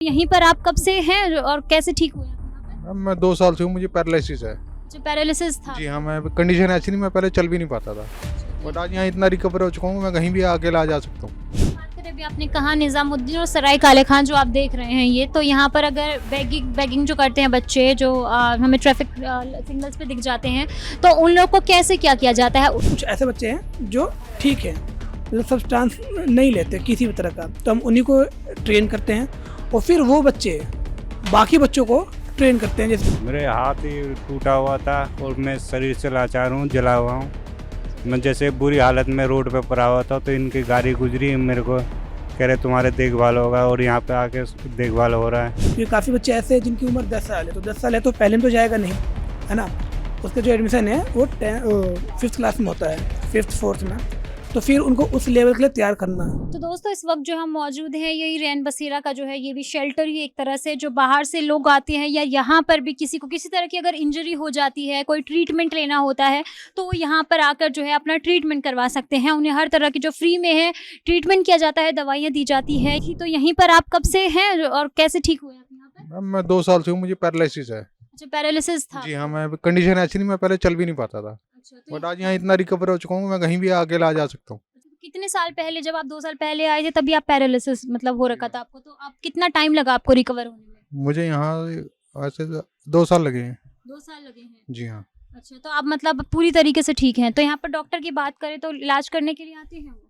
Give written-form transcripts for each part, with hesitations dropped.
यहीं पर आप कब से हैं और कैसे ठीक हुए आप यहाँ अब मैं 2 साल से हूँ, मुझे पैरालिसिस है। पर? जो पैरालिसिस था। जी हाँ, मैं कंडीशन ऐसी नहीं, मैं पहले चल भी नहीं पाता था, बट आज यहाँ इतना रिकवर हो चुका हूँ, मैं कहीं भी अकेला आ जा सकता हूँ। बात करें अभी आपने कहा निजामुद्दीन और सराय काले खान जो आप देख रहे हैं ये तो यहाँ पर अगर बैगिंग जो करते हैं बच्चे जो हमें ट्रैफिक सिग्नल्स पे दिख जाते हैं तो उन लोगों को कैसे क्या किया जाता है? कुछ ऐसे बच्चे हैं जो ठीक है, मतलब सब्सटेंस नहीं लेते किसी भी तरह का, तो हम उन्हीं को ट्रेन करते हैं और फिर वो बच्चे बाकी बच्चों को ट्रेन करते हैं। जैसे मेरे हाथ ही टूटा हुआ था और मैं शरीर से लाचार हूँ, जला हुआ हूँ। मैं जैसे बुरी हालत में रोड पे पड़ा हुआ था तो इनकी गाड़ी गुजरी, मेरे को कह रहे तुम्हारे देखभाल होगा और यहाँ पे आके देखभाल हो रहा है। ये काफ़ी बच्चे ऐसे हैं जिनकी उम्र 10 साल है, तो 10 साल है तो पहले में तो जाएगा नहीं, है ना। उसका जो एडमिशन है वो 5th क्लास में होता है, 5th 4th में, तो फिर उनको उस लेवल के लिए तैयार करना है। तो दोस्तों इस वक्त जो हम मौजूद हैं यही रैन बसेरा का जो है ये भी शेल्टर ही एक तरह से जो बाहर से लोग आते हैं या यहाँ पर भी किसी को किसी तरह की अगर इंजरी हो जाती है, कोई ट्रीटमेंट लेना होता है तो वो यहाँ पर आकर जो है अपना ट्रीटमेंट करवा सकते हैं। उन्हें हर तरह की जो फ्री में है ट्रीटमेंट किया जाता है, दवाइयाँ दी जाती है। तो यहीं पर आप कब से हैं और कैसे ठीक हुए आप यहाँ पर? अब मैं 2 साल से हूँ, मुझे पैरालिसिस है। जो पैरालिसिस था। जी हाँ, मैं कंडीशन ऐसी नहीं, मैं पहले चल भी नहीं पाता था, अच्छा, तो बट आज यहाँ इतना रिकवर हो चुका हूँ, मैं कहीं भी अकेला आ जा सकता हूँ। कितने साल पहले जब आप 2 साल पहले आए थे तभी आप पैरालिसिस मतलब हो रखा था आपको, तो आप कितना टाइम लगा आपको रिकवर होने में? मुझे यहाँ ऐसे 2 साल लगे हैं। 2 साल लगे हैं। जी हाँ। अच्छा, तो आप मतलब पूरी तरीके से ठीक हैं। तो यहाँ पर डॉक्टर की बात करें तो इलाज करने के लिए आते हैं वो?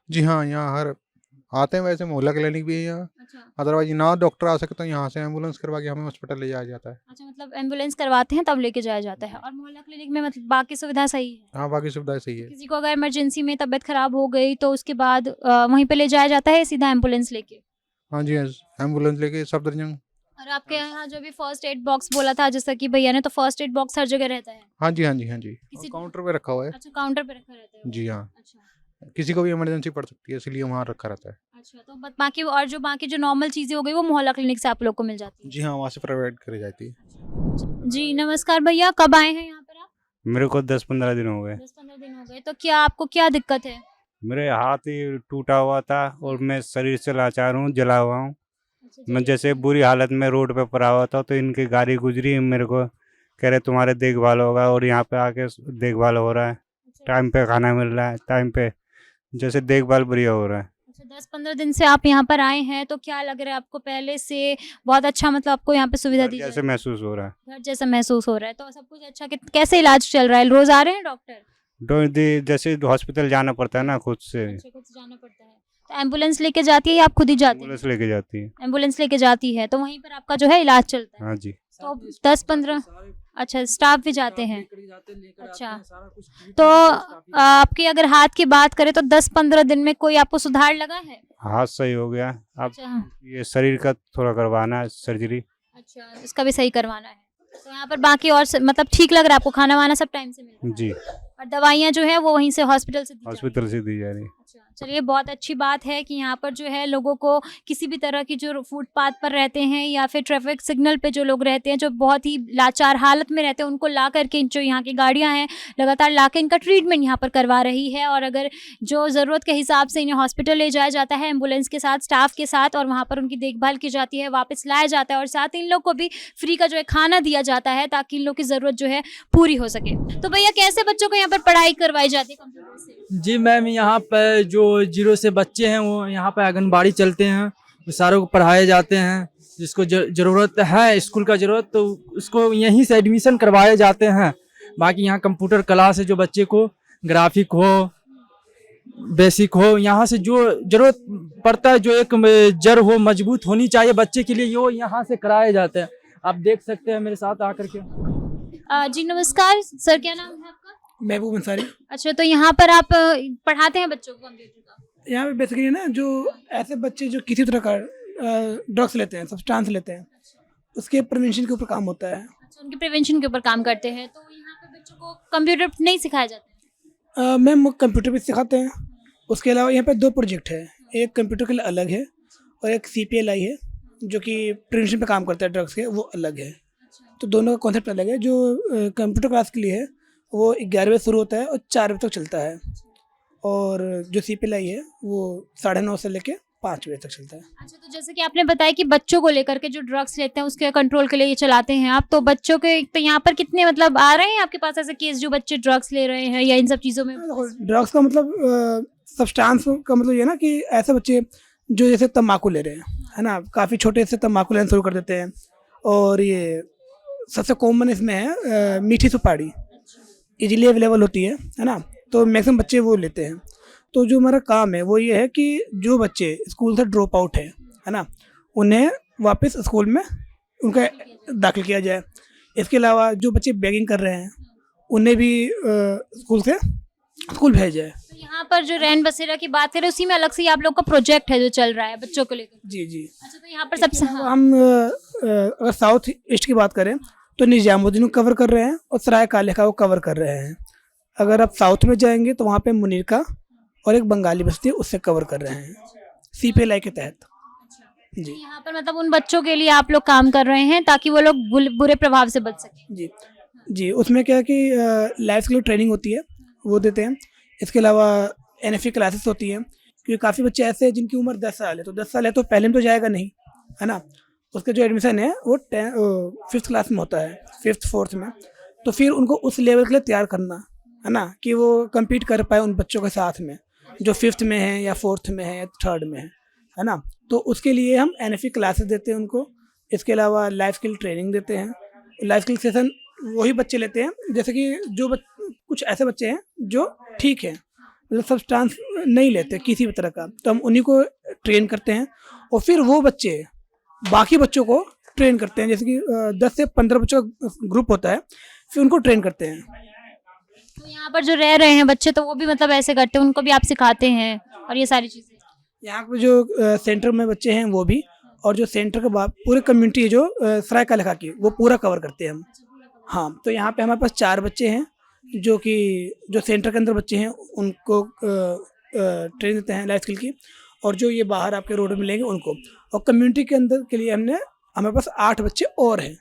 जी हाँ, यहाँ हर आते हैं, वैसे मोहल्ला क्लिनिक भी है यहाँ। अच्छा। अदरवाइज ना डॉक्टर आ सकते तो यहाँ से एम्बुलेंस करवा के हमें हॉस्पिटल ले जाया जाता है। अच्छा, मतलब एम्बुलेंस करवाते हैं तब लेके जाया जाता है और मोहल्ला क्लिनिक में मतलब बाकी सुविधा सही है? हाँ, बाकी सुविधाएं सही है। किसी को अगर इमरजेंसी में तबीयत खराब हो गई तो उसके बाद वहीं पे ले जाया जाता है सीधा एम्बुलेंस लेके? हाँ जी, एम्बुलेंस लेके सफदरजंग। और आपके यहाँ जो भी फर्स्ट एड बॉक्स बोला था जैसा कि भैया ने, तो फर्स्ट एड बॉक्स हर जगह रहता है? हाँ जी, हाँ जी, हाँ जी, किसी काउंटर पे रखा हुआ है। अच्छा, काउंटर पे रखा रहता है वो? जी हाँ, अच्छा। किसी को भी इमरजेंसी पड़ सकती है इसलिए वहाँ रखा रहता है। अच्छा, तो बाकी और जो बाकी जो नॉर्मल चीजें हो गई वो मोहल्ला क्लिनिक से आप लोग को मिल जाती है? जी हाँ, वहाँ से प्रोवाइड करी जाती है। जी नमस्कार भैया, कब आए हैं यहाँ पर आप? मेरे को 10-15 दिन हो गए। 10-15 दिन हो गए। तो क्या आपको क्या दिक्कत है? मेरे हाथ ही टूटा हुआ था और मैं शरीर से लाचार हूँ, जला हुआ हूँ। मैं जैसे बुरी हालत में रोड पे पड़ा हुआ था तो इनकी गाड़ी गुजरी, मेरे को कह रहे तुम्हारे देखभाल होगा और यहाँ पे आके देखभाल हो रहा है। टाइम पे खाना मिल रहा है, टाइम पे जैसे देखभाल बढ़िया हो रहा है। अच्छा, 10-15 दिन से आप यहाँ पर आए हैं तो क्या लग रहा है आपको? पहले से बहुत अच्छा मतलब आपको यहाँ पे सुविधा दी जैसे जाती महसूस हो रहा है। है? घर जैसा महसूस हो रहा है तो सब कुछ अच्छा। कैसे इलाज चल रहा है? रोज आ रहे हैं डॉक्टर? जैसे हॉस्पिटल जाना पड़ता है ना खुद से, अच्छा, खुद से जाना पड़ता है। तो एम्बुलेंस लेके जाती है या आप खुद ही जाते हैं? एम्बुलेंस लेके जाती है। एम्बुलेंस लेके जाती है तो वहीं पर आपका जो है इलाज चलता है? हाँ जी। तो 10-15 अच्छा स्टाफ भी जाते हैं? अच्छा, तो आपके अगर हाथ की बात करें तो 10-15 दिन में कोई आपको सुधार लगा है? हाथ सही हो गया। अब अच्छा। ये शरीर का थोड़ा करवाना है सर्जरी। अच्छा, इसका भी सही करवाना है। तो यहाँ पर बाकी और मतलब ठीक लग रहा है आपको? खाना वाना सब टाइम से मिल रहा है? जी, और दवाइयाँ जो है वो वहीं से हॉस्पिटल से दी जाती हॉस्पिटल से दी जा रही है। अच्छा, चलिए बहुत अच्छी बात है कि यहाँ पर जो है लोगों को किसी भी तरह की जो फुटपाथ पर रहते हैं या फिर ट्रैफिक सिग्नल पे जो लोग रहते हैं जो बहुत ही लाचार हालत में रहते हैं उनको ला करके जो यहाँ की गाड़ियाँ हैं लगातार ला के इनका ट्रीटमेंट यहाँ पर करवा रही है। और अगर जो ज़रूरत के हिसाब से इन्हें हॉस्पिटल ले जाया जाता है एम्बुलेंस के साथ, स्टाफ के साथ, और वहाँ पर उनकी देखभाल की जाती है, वापस लाया जाता है और साथ इन लोग को भी फ्री का जो है खाना दिया जाता है ताकि इन लोग की ज़रूरत जो है पूरी हो सके। तो भैया कैसे बच्चों को यहाँ पर पढ़ाई करवाई जाती है कंप्यूटर से? जी मैम, यहाँ पर जो 0 से बच्चे हैं वो यहाँ पर आंगनबाड़ी चलते हैं, वो सारों को पढ़ाए जाते हैं। जिसको ज़रूरत है स्कूल का ज़रूरत तो उसको यहीं से एडमिशन करवाए जाते हैं। बाकी यहाँ कंप्यूटर क्लास है, जो बच्चे को ग्राफिक हो, बेसिक हो, यहाँ से जो ज़रूरत पड़ता है, जो एक जड़ हो मजबूत होनी चाहिए बच्चे के लिए, वो यहाँ से कराए जाते हैं। आप देख सकते हैं मेरे साथ आकर के। जी नमस्कार सर, क्या नाम है आपका? महबूब अंसारी। अच्छा, तो यहाँ पर आप पढ़ाते हैं बच्चों को कंप्यूटर का? यहाँ पे बेसिकली ना जो ऐसे बच्चे जो किसी तरह का ड्रग्स लेते हैं, सब्सटेंस लेते हैं, उसके प्रिवेंशन के ऊपर काम होता है। अच्छा, उनके प्रिवेंशन के ऊपर काम करते हैं। तो यहाँ पे बच्चों को कंप्यूटर नहीं सिखाया जाता है? मैम कंप्यूटर भी सिखाते हैं। उसके अलावा यहाँ पे 2 प्रोजेक्ट है, एक कंप्यूटर के लिए अलग है और एक CPLI है जो कि प्रिवेंशन पे काम करता है ड्रग्स के, वो अलग है। तो दोनों का कॉन्सेप्ट अलग है। जो कंप्यूटर क्लास के लिए है वो 11 बजे शुरू होता है और 4 बजे तक चलता है, और जो CPLI है वो 9:30 से लेके 5 बजे तक चलता है। अच्छा, तो जैसे कि आपने बताया कि बच्चों को लेकर के जो ड्रग्स लेते हैं उसके कंट्रोल के लिए ये चलाते हैं आप, तो बच्चों के तो यहाँ पर कितने मतलब आ रहे हैं आपके पास ऐसे केस जो बच्चे ड्रग्स ले रहे हैं या इन सब चीज़ों में? देखो, ड्रग्स का मतलब सब्सटेंस का मतलब ये ना कि ऐसे बच्चे जो जैसे तम्बाकू ले रहे हैं, है ना, काफ़ी छोटे से तम्बाकू लेना शुरू कर देते हैं। और ये सबसे कॉमन इसमें है मीठी सुपारी, इजीली अवेलेबल होती है ना, तो मैक्सिमम बच्चे वो लेते हैं। तो जो हमारा काम है वो ये है कि जो बच्चे स्कूल से ड्रॉप आउट है ना, उन्हें वापस स्कूल में उनका दाखिल किया जाए। इसके अलावा जो बच्चे बैगिंग कर रहे हैं उन्हें भी स्कूल भेजा जाए। तो यहाँ पर जो रैन बसेरा की बात करें उसी में अलग से ही आप लोग का प्रोजेक्ट है जो चल रहा है बच्चों को लेकर? जी जी। अच्छा, तो यहाँ पर सबसे हम अगर साउथ ईस्ट की बात करें तो निजामुद्दीन को कवर कर रहे हैं और सराय काले खां को कवर कर रहे हैं। अगर आप साउथ में जाएंगे तो वहाँ पे मुनीर का और एक बंगाली बस्ती है, उससे कवर कर रहे हैं CPLI के तहत। जी यहाँ पर मतलब उन बच्चों के लिए आप लोग काम कर रहे हैं ताकि वो लोग बुरे प्रभाव से बच सकें। जी जी। उसमें क्या है कि लाइफ स्किल ट्रेनिंग होती है, वो देते हैं। इसके अलावा NFE क्लासेस होती हैं, क्योंकि काफ़ी बच्चे ऐसे हैं जिनकी उम्र 10 साल है, तो 10 साल है तो पहले में तो जाएगा नहीं, है ना। उसका जो एडमिशन है वो 5th क्लास में होता है, 5th 4th में। तो फिर उनको उस लेवल के लिए तैयार करना, है ना, कि वो कम्पीट कर पाए उन बच्चों के साथ में जो 5th में है या 4th में है या 3rd में है ना। तो उसके लिए हम NFE क्लासेस देते हैं उनको। इसके अलावा लाइफ स्किल ट्रेनिंग देते हैं। लाइफ स्किल सेशन वही बच्चे लेते हैं जैसे कि जो कुछ ऐसे बच्चे हैं जो ठीक है, मतलब सब्सटेंस नहीं लेते किसी भी तरह का, तो हम उन्हीं को ट्रेन करते हैं और फिर वो बच्चे बाकी बच्चों को ट्रेन करते हैं। जैसे कि 10 से 15 बच्चों का ग्रुप होता है, फिर उनको ट्रेन करते हैं। तो यहाँ पर जो रह रहे हैं बच्चे तो वो भी मतलब ऐसे करते हैं, उनको भी आप सिखाते हैं और ये सारी चीज़ें? यहाँ पे जो सेंटर में बच्चे हैं वो भी, और जो सेंटर के बाद पूरी कम्युनिटी है जो सराय काले खां की, वो पूरा कवर करते हैं हम। हाँ, तो यहाँ पे हमारे पास 4 बच्चे हैं जो सेंटर के अंदर बच्चे हैं उनको ट्रेन देते हैं लाइफ स्किल की, और जो ये बाहर आपके रोड में मिलेंगे उनको। और कम्युनिटी के अंदर के लिए हमारे पास 8 बच्चे और हैं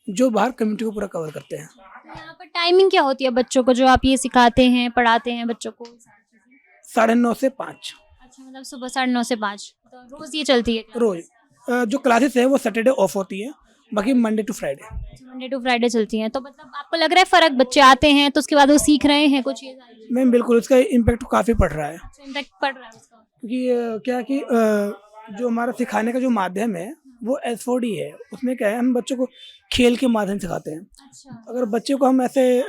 जो बाहर कम्युनिटी को पूरा कवर करते हैं। यहाँ पर टाइमिंग क्या होती है बच्चों को जो आप ये सिखाते हैं पढ़ाते हैं बच्चों को? 9:30 से 5। अच्छा, मतलब सुबह 9:30 से 5 तो रोज ये चलती है? रोज जो क्लासेस है वो सैटरडे ऑफ होती है, बाकी Monday to Friday. Monday to Friday चलती हैं। तो मतलब आपको लग रहा है फर्क, बच्चे आते हैं तो उसके बाद वो सीख रहे हैं कुछ ये सारी चीज़ें? मैम बिल्कुल, इसका इम्पैक्ट काफ़ी पड़ रहा है, इम्पैक्ट पड़ रहा है उसका? क्योंकि क्या है कि जो हमारा सिखाने का जो माध्यम है वो S4D है। उसमें क्या है, हम बच्चों को खेल के माध्यम से सिखाते हैं। अच्छा, अगर बच्चे को हम ऐसे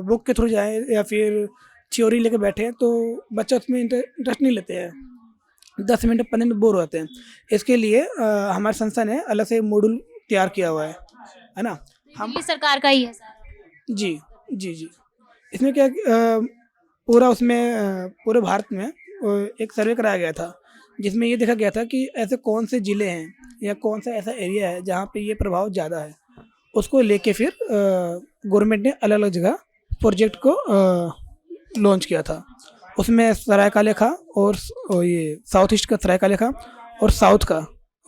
बुक के थ्रू जाएं या फिर थ्योरी लेके बैठे हैं तो बच्चा उसमें इंटरेस्ट नहीं लेते हैं, 10 मिनट 15 मिनट बोर होते हैं। इसके लिए हमारे संस्था ने अलग से मॉड्यूल तैयार किया हुआ है ना। हम दिल्ली सरकार का ही है सारा? जी जी जी। इसमें क्या पूरा उसमें पूरे भारत में एक सर्वे कराया गया था जिसमें ये देखा गया था कि ऐसे कौन से ज़िले हैं या कौन सा ऐसा एरिया है जहाँ पे ये प्रभाव ज़्यादा है। उसको लेके फिर गवर्नमेंट ने अलग अलग जगह प्रोजेक्ट को लॉन्च किया था। उसमें सराय काले खां और ये साउथ ईस्ट का सराय काले खां और साउथ का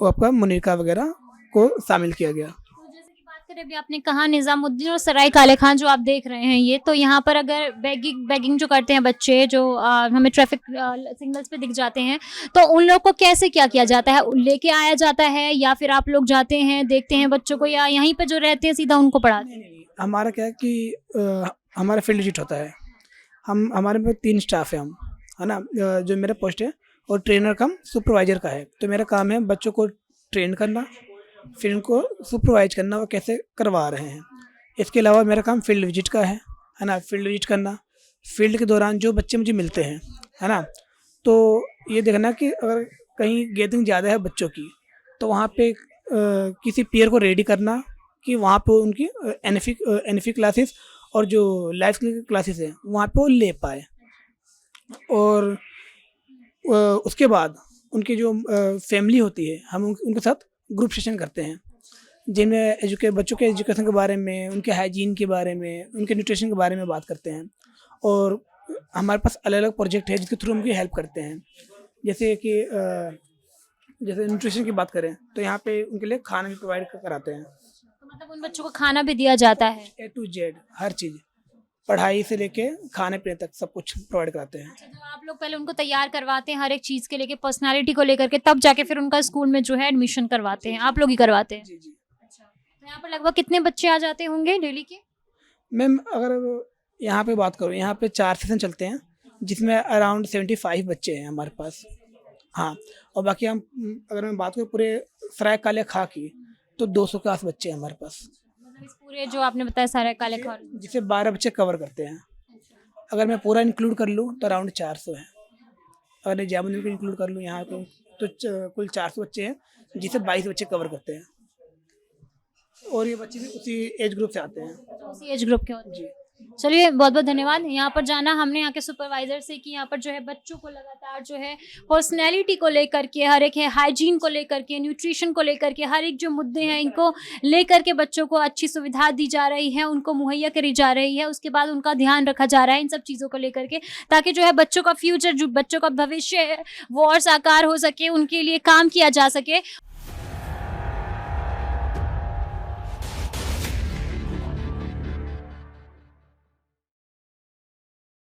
वो आपका मुनीर का वगैरह को शामिल किया गया। तो जैसे कि बात करें, अभी आपने कहा निजामुद्दीन और सराय काले खां जो आप देख रहे हैं ये, तो यहाँ पर अगर बैगिंग जो करते हैं बच्चे जो हमें ट्रैफिक सिग्नल्स पे दिख जाते हैं, तो उन लोग को कैसे क्या किया जाता है? लेके आया जाता है या फिर आप लोग जाते हैं देखते हैं बच्चों को, या यहीं पे जो रहते हैं सीधा उनको पढ़ाते हैं? नहीं, हमारा क्या है कि हमारा फील्ड विजिट होता है। हमारे में 3 स्टाफ है हम, है ना। जो मेरा पोस्ट है और ट्रेनर कम सुपरवाइजर का है। तो मेरा काम है बच्चों को ट्रेन करना, फिर उनको सुपरवाइज करना वो कैसे करवा रहे हैं। इसके अलावा मेरा काम फील्ड विजिट का है ना, फील्ड विजिट करना। फील्ड के दौरान जो बच्चे मुझे मिलते हैं, है ना, तो ये देखना कि अगर कहीं गैदरिंग ज़्यादा है बच्चों की तो वहाँ पे किसी पीयर को रेडी करना कि वहाँ पे उनकी NFE क्लासेस और जो लाइफ स्किल क्लासेस हैं वहाँ पे वो ले पाए। और उसके बाद उनकी जो फैमिली होती है हम उनके साथ ग्रुप सेशन करते हैं जिनमें बच्चों के एजुकेशन के बारे में, उनके हाइजीन के बारे में, उनके न्यूट्रिशन के बारे में बात करते हैं। और हमारे पास अलग अलग प्रोजेक्ट है जिसके थ्रू उनकी हेल्प करते हैं। जैसे कि जैसे न्यूट्रिशन की बात करें तो यहाँ पे उनके लिए खाना भी प्रोवाइड कराते हैं। तो मतलब उन बच्चों को खाना भी दिया जाता है? A to Z हर चीज़ पढ़ाई से लेके खाने पीने तक सब कुछ प्रोवाइड कराते हैं। अच्छा, तो आप लोग पहले उनको तैयार करवाते हैं हर एक चीज़ के लेके, पर्सनालिटी को लेकर के, तब जाके फिर उनका स्कूल में जो है एडमिशन करवाते हैं, आप लोग ही करवाते हैं? जी जी। अच्छा, तो यहाँ पर लगभग कितने बच्चे आ जाते होंगे डेली के? मैम अगर यहाँ पे बात करूँ, यहाँ पे 4 सेशन चलते हैं जिसमें अराउंड 75 बच्चे हैं हमारे पास। हाँ, और बाकी हम अगर मैं बात करूँ पूरे सराय काले खां की, तो 200 के आस बच्चे हैं हमारे पास, मतलब इस पूरे जो आपने बताया सारा काले खान। जिसे 12 बच्चे कवर करते हैं। अगर मैं पूरा इंक्लूड कर लूँ तो अराउंड 400 है। अगर मैं जय मंदिर को इंक्लूड कर लूँ यहाँ पे तो कुल 400 बच्चे हैं, जिसे 22 बच्चे कवर करते हैं। और ये बच्चे भी उसी एज ग्रुप से आते हैं। तो उसी एज ग्रुप के होते हैं। जी। चलिए, बहुत बहुत धन्यवाद। यहाँ पर जाना हमने यहाँ के सुपरवाइजर से कि यहाँ पर जो है बच्चों को लगातार जो है पर्सनैलिटी को लेकर के, हर एक है हाइजीन को लेकर के, न्यूट्रिशन को लेकर के, हर एक जो मुद्दे हैं इनको लेकर के बच्चों को अच्छी सुविधा दी जा रही है, उनको मुहैया करी जा रही है, उसके बाद उनका ध्यान रखा जा रहा है इन सब चीज़ों को लेकर के, ताकि जो है बच्चों का फ्यूचर, जो बच्चों का भविष्य है वो और साकार हो सके, उनके लिए काम किया जा सके।